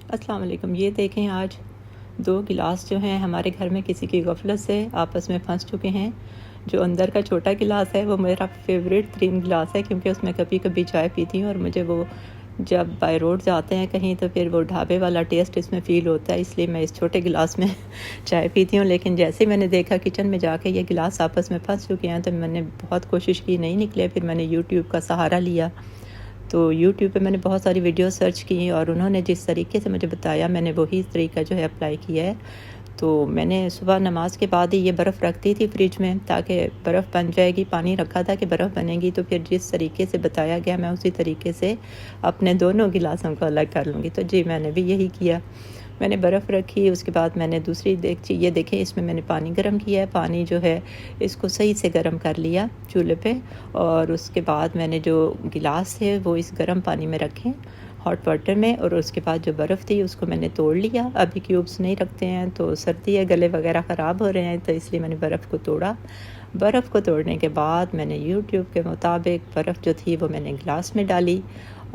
अस्सलाम वालेकुम। ये देखें, आज 2 गिलास जो हैं हमारे घर में किसी की गफलत से आपस में फंस चुके हैं। जो अंदर का छोटा गिलास है वो मेरा फेवरेट तरीन गिलास है, क्योंकि उसमें कभी कभी चाय पीती हूँ और मुझे वो जब बाय रोड जाते हैं कहीं तो फिर वो ढाबे वाला टेस्ट इसमें फ़ील होता है, इसलिए मैं इस छोटे गिलास में चाय पीती हूँ। लेकिन जैसे ही मैंने देखा किचन में जाके ये गिलास आपस में फंस चुके हैं तो मैंने बहुत कोशिश की, नहीं निकले। फिर मैंने यूट्यूब का सहारा लिया। तो यूट्यूब पे मैंने बहुत सारी वीडियो सर्च की और उन्होंने जिस तरीके से मुझे बताया मैंने वही तरीका जो है अप्लाई किया है। तो मैंने सुबह नमाज के बाद ही ये बर्फ़ रख दी थी फ्रिज में, ताकि बर्फ़ बन जाएगी। पानी रखा था कि बर्फ़ बनेगी, तो फिर जिस तरीके से बताया गया मैं उसी तरीके से अपने दोनों गिलासों को अलग कर लूँगी। तो जी, मैंने भी यही किया। मैंने बर्फ़ रखी, उसके बाद मैंने दूसरी देगची, ये देखें इसमें मैंने पानी गर्म किया है। पानी जो है इसको सही से गर्म कर लिया चूल्हे पे, और उसके बाद मैंने जो गिलास है वो इस गर्म पानी में रखे हॉट वाटर में, और उसके बाद जो बर्फ़ थी उसको मैंने तोड़ लिया। अभी क्यूब्स नहीं रखते हैं, तो सर्दी है, गले वगैरह ख़राब हो रहे हैं, तो इसलिए मैंने बर्फ़ को तोड़ा। बर्फ़ को तोड़ने के बाद मैंने यूट्यूब के मुताबिक बर्फ़ जो थी वो मैंने गिलास में डाली,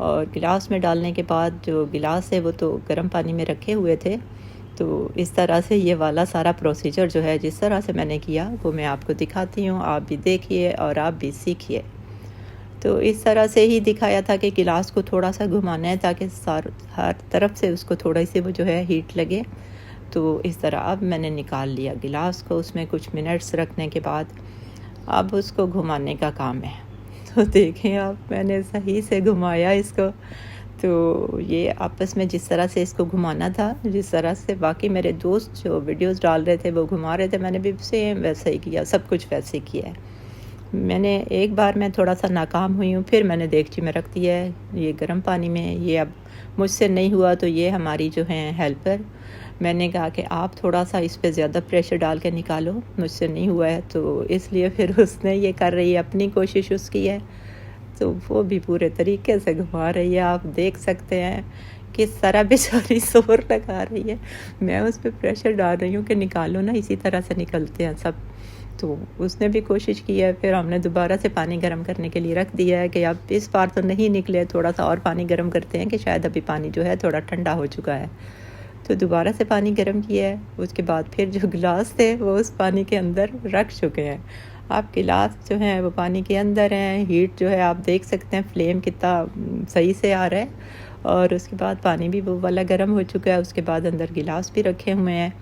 और गिलास में डालने के बाद जो गिलास है वो तो गर्म पानी में रखे हुए थे। तो इस तरह से ये वाला सारा प्रोसीजर जो है जिस तरह से मैंने किया वो मैं आपको दिखाती हूँ, आप भी देखिए और आप भी सीखिए। तो इस तरह से ही दिखाया था कि गिलास को थोड़ा सा घुमाना है ताकि हर तरफ से उसको थोड़ी सी वो जो है हीट लगे। तो इस तरह अब मैंने निकाल लिया गिलास को, उसमें कुछ मिनट्स रखने के बाद अब उसको घुमाने का काम है। तो देखें आप, मैंने सही से घुमाया इसको। तो ये आपस में जिस तरह से इसको घुमाना था, जिस तरह से बाकी मेरे दोस्त जो वीडियोस डाल रहे थे वो घुमा रहे थे, मैंने भी सेम वैसा ही किया, सब कुछ वैसे ही किया है। मैंने एक बार मैं थोड़ा सा नाकाम हुई हूँ, फिर मैंने देगची में रख दिया है ये गर्म पानी में। ये अब मुझसे नहीं हुआ तो ये हमारी जो हैं हेल्पर, मैंने कहा कि आप थोड़ा सा इस पे ज़्यादा प्रेशर डाल के निकालो, मुझसे नहीं हुआ है, तो इसलिए फिर उसने ये कर रही है, अपनी कोशिश उसकी है। तो वो भी पूरे तरीके से घुमा रही है, आप देख सकते हैं किस तरह बेचारी ज़ोर लगा रही है। मैं उस पे प्रेशर डाल रही हूँ कि निकालो ना, इसी तरह से निकलते हैं सब। तो उसने भी कोशिश की है, फिर हमने दोबारा से पानी गर्म करने के लिए रख दिया है कि अब इस बार तो नहीं निकले, थोड़ा सा और पानी गर्म करते हैं कि शायद अभी पानी जो है थोड़ा ठंडा हो चुका है। तो दोबारा से पानी गर्म किया है, उसके बाद फिर जो गिलास थे वो उस पानी के अंदर रख चुके हैं। आप गिलास जो हैं वो पानी के अंदर हैं, हीट जो है आप देख सकते हैं, फ्लेम कितना सही से आ रहा है, और उसके बाद पानी भी वो वाला गर्म हो चुका है। उसके बाद अंदर गिलास भी रखे हुए हैं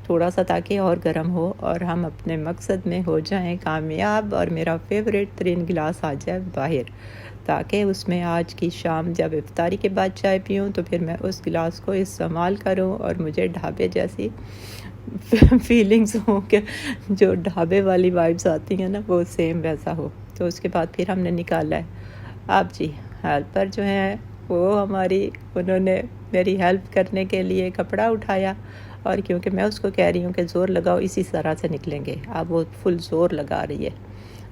थोड़ा सा, ताकि और गर्म हो और हम अपने मकसद में हो जाएं कामयाब, और मेरा फेवरेट तरीन गिलास आ जाए बाहर, ताकि उसमें आज की शाम जब इफ्तारी के बाद चाय पीऊँ तो फिर मैं उस गिलास को इस्तेमाल करूँ और मुझे ढाबे जैसी फीलिंग्स हो कि जो ढाबे वाली वाइब्स आती हैं ना, वो सेम वैसा हो। तो उसके बाद फिर हमने निकाला है। आप जी, हेल्पर जो हैं वो हमारी, उन्होंने मेरी हेल्प करने के लिए कपड़ा उठाया, और क्योंकि मैं उसको कह रही हूँ कि ज़ोर लगाओ, इसी तरह से निकलेंगे, अब वो फुल ज़ोर लगा रही है।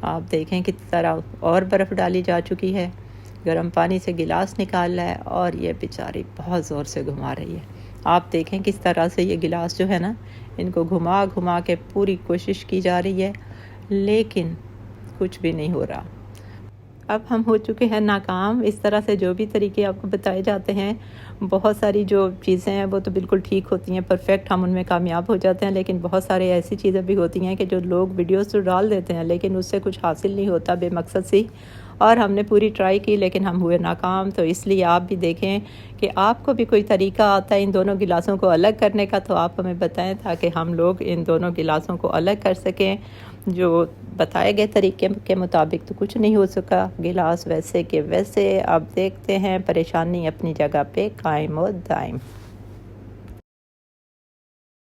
आप देखें किस तरह और बर्फ़ डाली जा चुकी है, गर्म पानी से गिलास निकाला है, और ये बेचारी बहुत ज़ोर से घुमा रही है। आप देखें किस तरह से ये गिलास जो है ना, इनको घुमा घुमा के पूरी कोशिश की जा रही है, लेकिन कुछ भी नहीं हो रहा। अब हम हो चुके हैं नाकाम। इस तरह से जो भी तरीके आपको बताए जाते हैं, बहुत सारी जो चीज़ें हैं वो तो बिल्कुल ठीक होती हैं, परफेक्ट हम उनमें कामयाब हो जाते हैं, लेकिन बहुत सारे ऐसी चीज़ें भी होती हैं कि जो लोग वीडियोस तो डाल देते हैं लेकिन उससे कुछ हासिल नहीं होता, बेमकसद सी। और हमने पूरी ट्राई की लेकिन हम हुए नाकाम। तो इसलिए आप भी देखें कि आपको भी कोई तरीका आता है इन दोनों गिलासों को अलग करने का, तो आप हमें बताएं ताकि हम लोग इन दोनों गिलासों को अलग कर सकें। जो बताए गए तरीके के मुताबिक तो कुछ नहीं हो सका, गिलास वैसे के वैसे। अब देखते हैं, परेशानी अपनी जगह पे कायम और दायम।